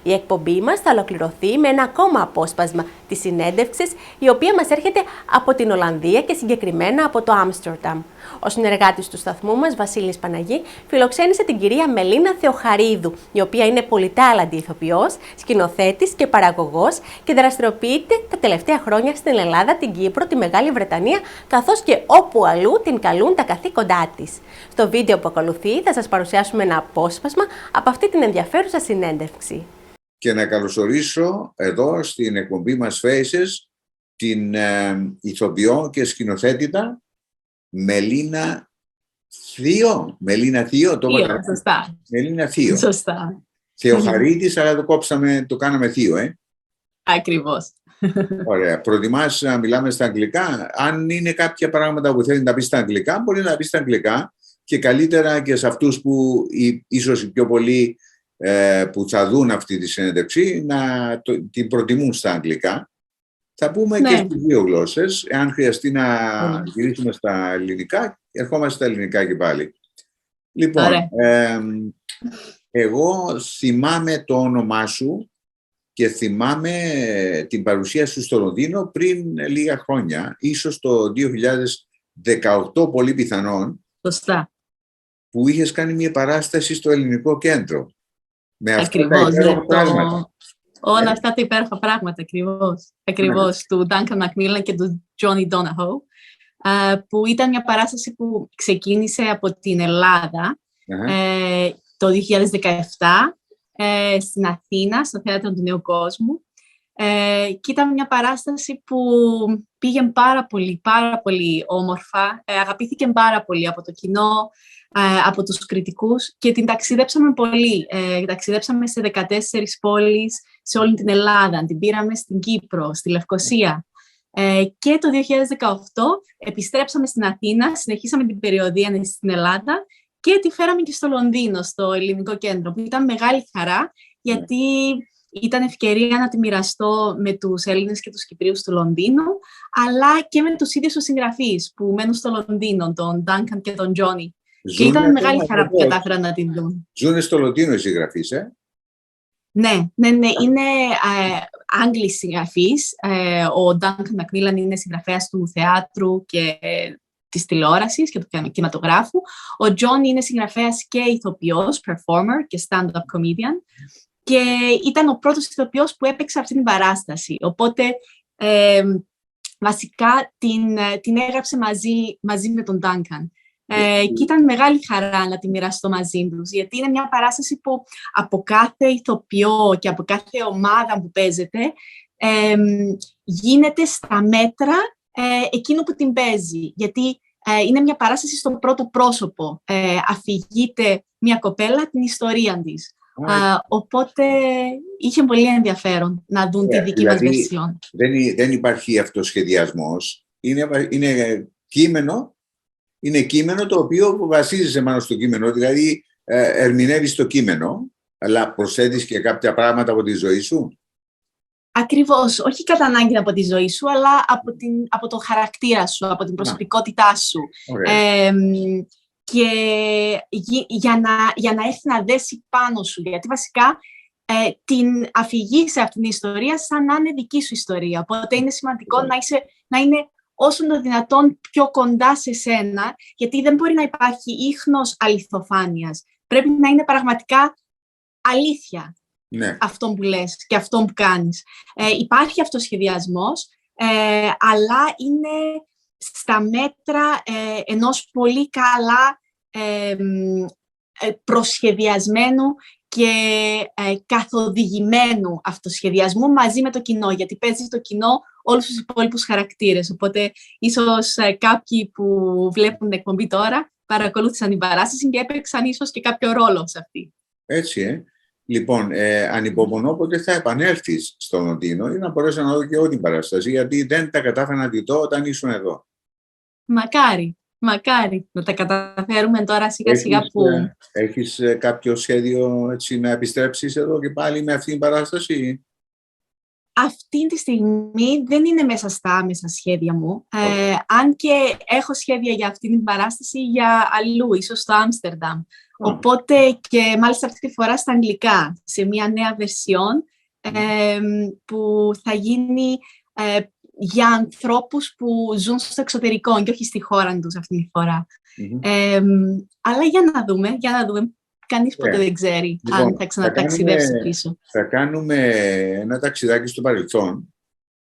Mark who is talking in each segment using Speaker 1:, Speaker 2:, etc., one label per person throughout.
Speaker 1: Η εκπομπή μας θα ολοκληρωθεί με ένα ακόμα απόσπασμα της συνέντευξης, η οποία μας έρχεται από την Ολλανδία και συγκεκριμένα από το Άμστερνταμ. Ο συνεργάτης του σταθμού μας, Βασίλης Παναγή, φιλοξένησε την κυρία Μελίνα Θεοχαρίδου, η οποία είναι πολυτάλαντη ηθοποιός, σκηνοθέτης και παραγωγός και δραστηριοποιείται τα τελευταία χρόνια στην Ελλάδα, την Κύπρο, τη Μεγάλη Βρετανία, καθώς και όπου αλλού την καλούν τα καθήκοντά της. Στο βίντεο που ακολουθεί θα σας παρουσιάσουμε ένα απόσπασμα από αυτή την ενδιαφέρουσα συνέντευξη.
Speaker 2: Και να καλωσορίσω εδώ στην εκπομπή μας Faces την ηθοποιό και σκηνοθέτητα Μελίνα Theo. Μελίνα Theo, το είπα.
Speaker 3: Σωστά.
Speaker 2: Μελίνα Theo.
Speaker 3: Σωστά.
Speaker 2: Θεοχαρίδης, αλλά το κάναμε Theo,
Speaker 3: Ακριβώς.
Speaker 2: Ωραία. Προτιμάς να μιλάμε στα αγγλικά? Αν είναι κάποια πράγματα που θέλει να πει στα αγγλικά, μπορεί να πει στα αγγλικά, και καλύτερα και σε αυτούς που ίσως οι πιο πολλοί που θα δουν αυτή τη συνέντευξη την προτιμούν στα αγγλικά. Θα πούμε και στις δύο γλώσσες. Εάν χρειαστεί να γυρίσουμε στα ελληνικά, ερχόμαστε στα ελληνικά και πάλι. Λοιπόν, εγώ θυμάμαι το όνομά σου και θυμάμαι την παρουσία σου στο Λονδίνο πριν λίγα χρόνια, ίσως το 2018 πολύ πιθανόν.
Speaker 3: Σωστά.
Speaker 2: Που είχες κάνει μια παράσταση στο Ελληνικό Κέντρο. Με
Speaker 3: ακριβώς, όλα αυτά τα υπέροχα πράγματα, ακριβώς, του Duncan Macmillan και του Johnny Donahoe, που ήταν μια παράσταση που ξεκίνησε από την Ελλάδα το 2017 στην Αθήνα, στο Θέατρο του Νέου Κόσμου, και ήταν μια παράσταση που πήγε πάρα πολύ όμορφα, αγαπήθηκε πάρα πολύ από το κοινό, από τους κριτικούς, και την ταξιδέψαμε πολύ. Ταξιδέψαμε σε 14 πόλεις σε όλη την Ελλάδα. Την πήραμε στην Κύπρο, στη Λευκοσία. Και το 2018 επιστρέψαμε στην Αθήνα, συνεχίσαμε την περιοδεία στην Ελλάδα και τη φέραμε και στο Λονδίνο, στο Ελληνικό Κέντρο, που ήταν μεγάλη χαρά, γιατί ήταν ευκαιρία να τη μοιραστώ με τους Έλληνες και τους Κυπρίους του Λονδίνου, αλλά και με τους ίδιους τους συγγραφείς που μένουν στο Λονδίνο, τον Duncan και τον Johnny. Και ήταν μεγάλη χαρά που κατάφεραν να την δουν.
Speaker 2: Ζούνε στο Λονδίνο οι συγγραφείς,
Speaker 3: Ναι. Είναι Άγγλοι συγγραφείς. Ο Duncan Macmillan είναι συγγραφέας του θεάτρου και της τηλεόρασης και του κινηματογράφου. Ο John είναι συγγραφέας και ηθοποιός, performer και stand-up comedian. Και ήταν ο πρώτος ηθοποιός που έπαιξε αυτή την παράσταση. Οπότε, βασικά, την έγραψε μαζί με τον Duncan. Και ήταν μεγάλη χαρά να τη μοιραστώ μαζί τους, γιατί είναι μια παράσταση που από κάθε ηθοποιό και από κάθε ομάδα που παίζεται γίνεται στα μέτρα εκείνο που την παίζει. Γιατί είναι μια παράσταση στο πρώτο πρόσωπο. Αφηγείται μια κοπέλα την ιστορία της. Οπότε είχε πολύ ενδιαφέρον να δουν τη δική μας βερσιόν.
Speaker 2: Δεν υπάρχει αυτοσχεδιασμός. Είναι κείμενο. Είναι κείμενο το οποίο βασίζεσαι πάνω στο κείμενο, δηλαδή ερμηνεύεις το κείμενο, αλλά προσθέτεις και κάποια πράγματα από τη ζωή σου.
Speaker 3: Ακριβώς, όχι κατά ανάγκη από τη ζωή σου, αλλά από το χαρακτήρα σου, από την προσωπικότητά σου. Και για να έρθει να δέσει πάνω σου, γιατί βασικά την αφηγεί σε αυτήν την ιστορία σαν να είναι δική σου ιστορία. Οπότε είναι σημαντικό να είναι όσο το δυνατόν πιο κοντά σε σένα, γιατί δεν μπορεί να υπάρχει ίχνος αληθοφάνειας. Πρέπει να είναι πραγματικά αλήθεια αυτό που λες και αυτό που κάνεις. Υπάρχει αυτοσχεδιασμός, αλλά είναι στα μέτρα ενός πολύ καλά προσχεδιασμένου και καθοδηγημένου αυτοσχεδιασμού μαζί με το κοινό, γιατί παίζει το κοινό όλους τους υπόλοιπους χαρακτήρες. Οπότε, ίσως κάποιοι που βλέπουν την εκπομπή τώρα παρακολούθησαν την παράσταση και έπαιξαν ίσως και κάποιο ρόλο σε αυτή.
Speaker 2: Έτσι, Λοιπόν, ανυπομονώ πότε θα επανέλθεις στο Λονδίνο ή να μπορέσω να δω και όλη την παράσταση, γιατί δεν τα κατάφερα να τη δω όταν ήσουν εδώ.
Speaker 3: Μακάρι να τα καταφέρουμε τώρα σιγά-σιγά που...
Speaker 2: Έχεις κάποιο σχέδιο έτσι, να επιστρέψεις εδώ και πάλι με αυτή την παράσταση?
Speaker 3: Αυτή τη στιγμή δεν είναι μέσα στα άμεσα σχέδια μου. Αν και έχω σχέδια για αυτή την παράσταση για αλλού, ίσως στο Άμστερνταμ. Οπότε και μάλιστα αυτή τη φορά στα αγγλικά, σε μια νέα βερσιόν που θα γίνει για ανθρώπους που ζουν στο εξωτερικό και όχι στη χώρα τους αυτή τη φορά. Αλλά για να δούμε. Κανείς ποτέ δεν ξέρει αν θα ξαναταξιδέψει πίσω.
Speaker 2: Θα κάνουμε ένα ταξιδάκι στο παρελθόν,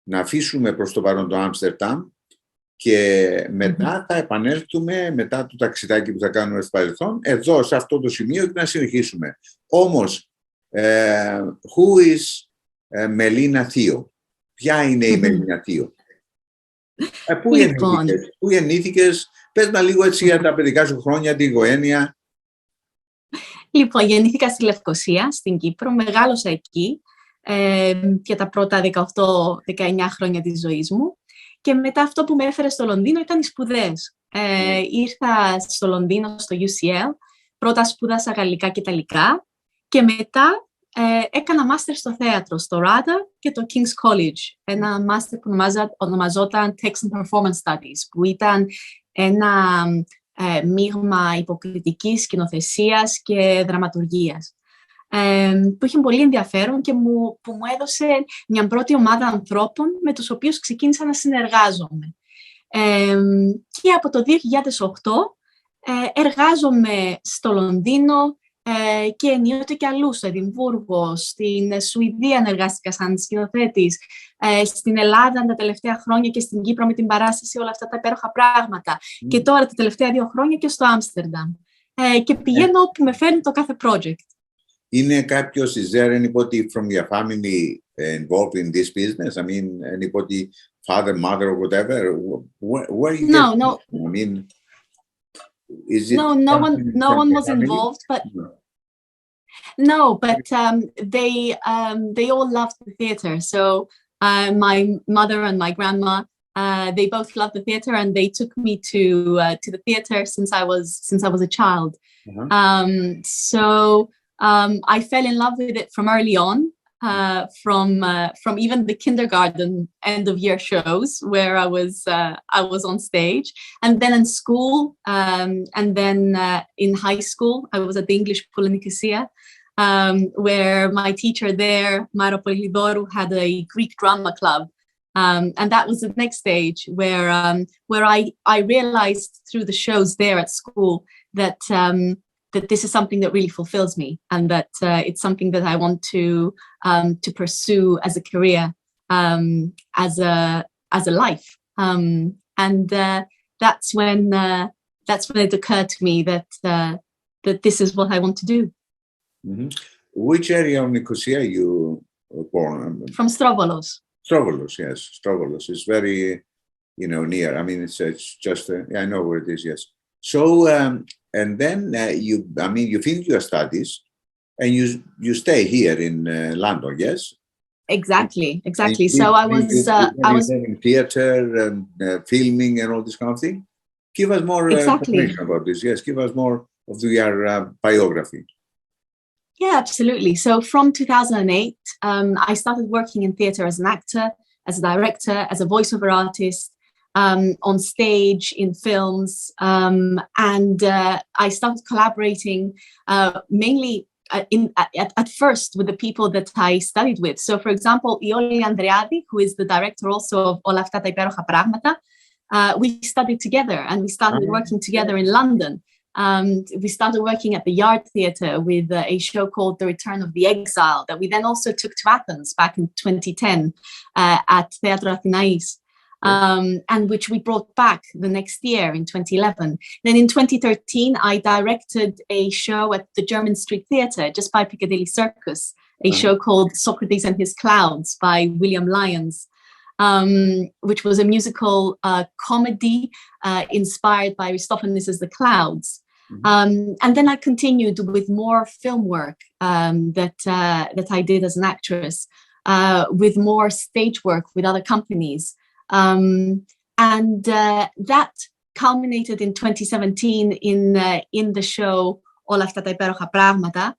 Speaker 2: να αφήσουμε προς το παρόν το Άμστερνταμ και μετά θα επανέλθουμε, μετά το ταξιδάκι που θα κάνουμε στο παρελθόν, εδώ σε αυτό το σημείο και να συνεχίσουμε. Όμως, who is Melina Theo? Ποια είναι η Melina Theo? Πού γεννήθηκες? Πες μας λίγο έτσι για τα παιδικά σου χρόνια, την οικογένεια.
Speaker 3: Λοιπόν, γεννήθηκα στη Λευκοσία, στην Κύπρο, μεγάλωσα εκεί για τα πρώτα 18-19 χρόνια της ζωής μου και μετά αυτό που με έφερε στο Λονδίνο ήταν οι σπουδές. Ήρθα στο Λονδίνο, στο UCL, πρώτα σπούδασα γαλλικά και ιταλικά και μετά έκανα μάστερ στο θέατρο, στο RADA και το King's College, ένα μάστερ που ονομαζόταν Text and Performance Studies, που ήταν ένα μείγμα υποκριτικής, σκηνοθεσίας και δραματουργίας, που είχε πολύ ενδιαφέρον και που μου έδωσε μια πρώτη ομάδα ανθρώπων με τους οποίους ξεκίνησα να συνεργάζομαι. Και από το 2008 εργάζομαι στο Λονδίνο και ενίοτε και αλλού, στο Εδιμβούργο, στην Σουηδία εργάστηκα σαν σκηνοθέτης, στην Ελλάδα τα τελευταία χρόνια και στην Κύπρο με την παράσταση όλα αυτά τα υπέροχα πράγματα. Και τώρα τα τελευταία 2 χρόνια και στο Άμστερνταμ. Και πηγαίνω όπου με φέρνει το κάθε project.
Speaker 2: Είναι κάποιος, is there anybody from your family involved in this business? I mean, anybody, father, mother or whatever? Where you
Speaker 3: No.
Speaker 2: I mean, is it
Speaker 3: no one was involved, but they all loved the theatre. So my mother and my grandma, they both loved the theatre, and they took me to the theatre since I was a child. So I fell in love with it from early on. From even the kindergarten end of year shows where I was on stage, and then in school, and then in high school I was at the English School in Nicosia, where my teacher there, Mara Polidorou, had a Greek drama club, and that was the next stage where I realized through the shows there at school that this is something that really fulfills me, and that it's something that I want to pursue as a career, as a life. And that's when it occurred to me that this is what I want to do.
Speaker 2: Which area of Nicosia you were born?
Speaker 3: From Strovolos.
Speaker 2: Strovolos, yes. Strovolos is very, near. I mean, it's just, I know where it is, yes. So, and then you finish your studies and you stay here in London, yes?
Speaker 3: Exactly. So I was
Speaker 2: in theater and filming and all this kind of thing. Give us more information about this. Yes, give us more of your biography.
Speaker 3: Yeah, absolutely. So from 2008, I started working in theater as an actor, as a director, as a voiceover artist, on stage, in films, and I started collaborating mainly at first with the people that I studied with. So, for example, Ioli Andreadi, who is the director also of Όλα αυτά τα υπέροχα πράγματα, we studied together and we started working together in London. We started working at the Yard Theatre with a show called The Return of the Exile that we then also took to Athens back in 2010 at Theatro Athinaïs. And which we brought back the next year in 2011. Then in 2013, I directed a show at the German Street Theatre just by Piccadilly Circus, a show called Socrates and His Clouds by William Lyons, which was a musical comedy inspired by Aristophanes' The Clouds. And then I continued with more film work that I did as an actress, with more stage work with other companies. And that culminated in 2017 in the show Όλα αυτά τα υπέροχα πράγματα,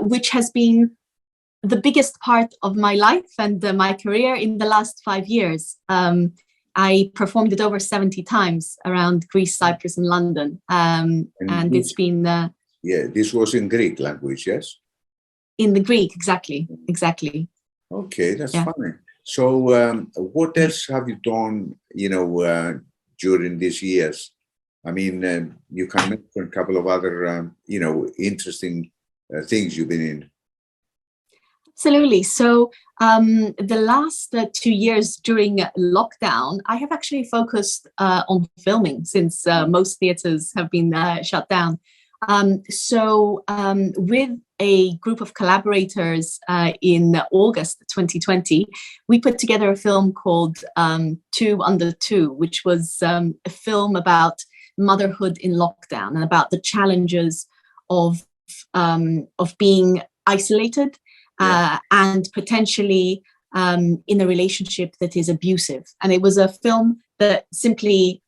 Speaker 3: which has been the biggest part of my life and my career in the last 5 years. I performed it over 70 times around Greece, Cyprus, and London, and it's been
Speaker 2: Yeah, this was in Greek language, yes?
Speaker 3: In the Greek, exactly.
Speaker 2: Okay, that's funny. So what else have you done, during these years? I mean, you can mention a couple of other, interesting things you've been in.
Speaker 3: Absolutely. So the last 2 years during lockdown, I have actually focused on filming since most theatres have been shut down. With a group of collaborators in August 2020, we put together a film called 2 Under 2, which was a film about motherhood in lockdown and about the challenges of being isolated and potentially in a relationship that is abusive. And it was a film that simply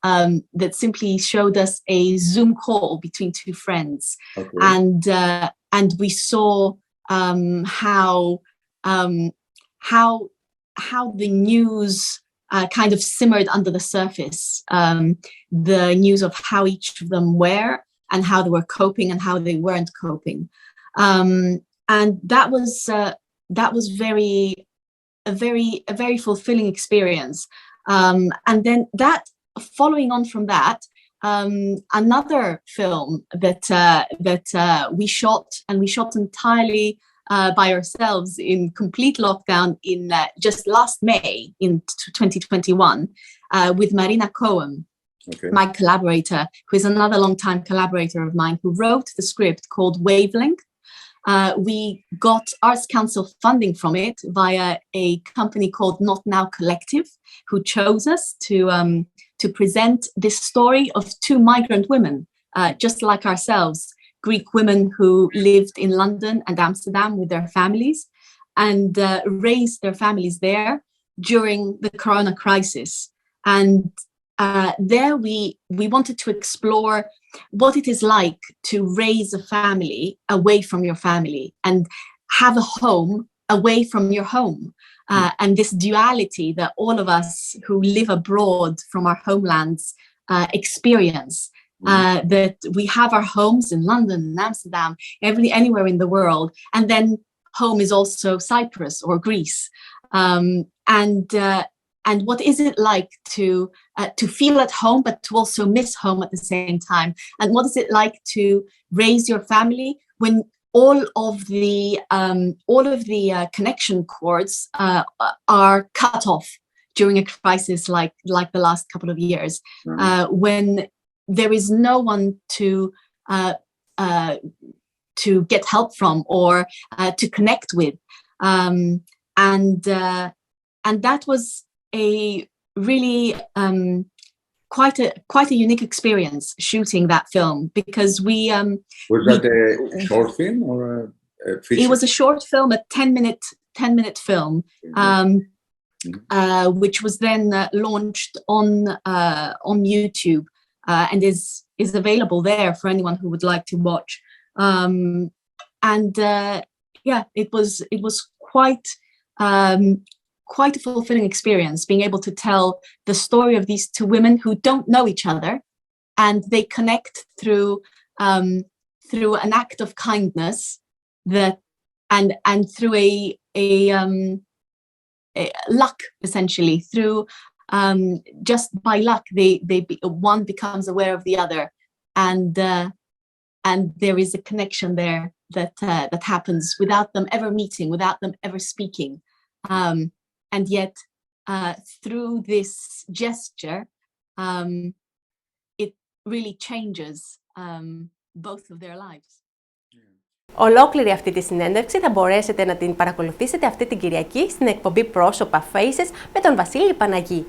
Speaker 3: showed us a Zoom call between 2 friends,
Speaker 2: Okay.
Speaker 3: and we saw how the news kind of simmered under the surface, the news of how each of them were and how they were coping and how they weren't coping, and that was a very fulfilling experience. And then following on from that, another film that we shot entirely by ourselves in complete lockdown in just last May in 2021 with Melina Theo,
Speaker 2: Okay.
Speaker 3: my collaborator, who is another long-time collaborator of mine, who wrote the script called Wavelength. We got Arts Council funding from it via a company called Not Now Collective, who chose us to present this story of 2 migrant women, just like ourselves, Greek women who lived in London and Amsterdam with their families and raised their families there during the Corona crisis. And there we wanted to explore what it is like to raise a family away from your family and have a home away from your home. And this duality that all of us who live abroad from our homelands experience, that we have our homes in London and Amsterdam, anywhere in the world, and then home is also Cyprus or Greece. And what is it like to feel at home, but to also miss home at the same time? And what is it like to raise your family when all of the connection cords are cut off during a crisis like the last couple of years, when there is no one to get help from or to connect with, and that was a really quite a unique experience shooting that film, because
Speaker 2: was that a short film or a feature?
Speaker 3: It was a short film, a 10-minute film, which was then launched on YouTube and is available there for anyone who would like to watch. It was quite a fulfilling experience, being able to tell the story of these 2 women who don't know each other, and they connect through an act of kindness and through a luck, essentially. Through just by luck, one becomes aware of the other, and there is a connection there that happens without them ever meeting, without them ever speaking. And yet, through this gesture, it really changes both of their lives.
Speaker 1: Ολόκληρη αυτή τη συνέντευξη θα μπορέσετε να την παρακολουθήσετε αυτή την Κυριακή στην εκπομπή Πρόσωπα Faces με τον Βασίλη Παναγή.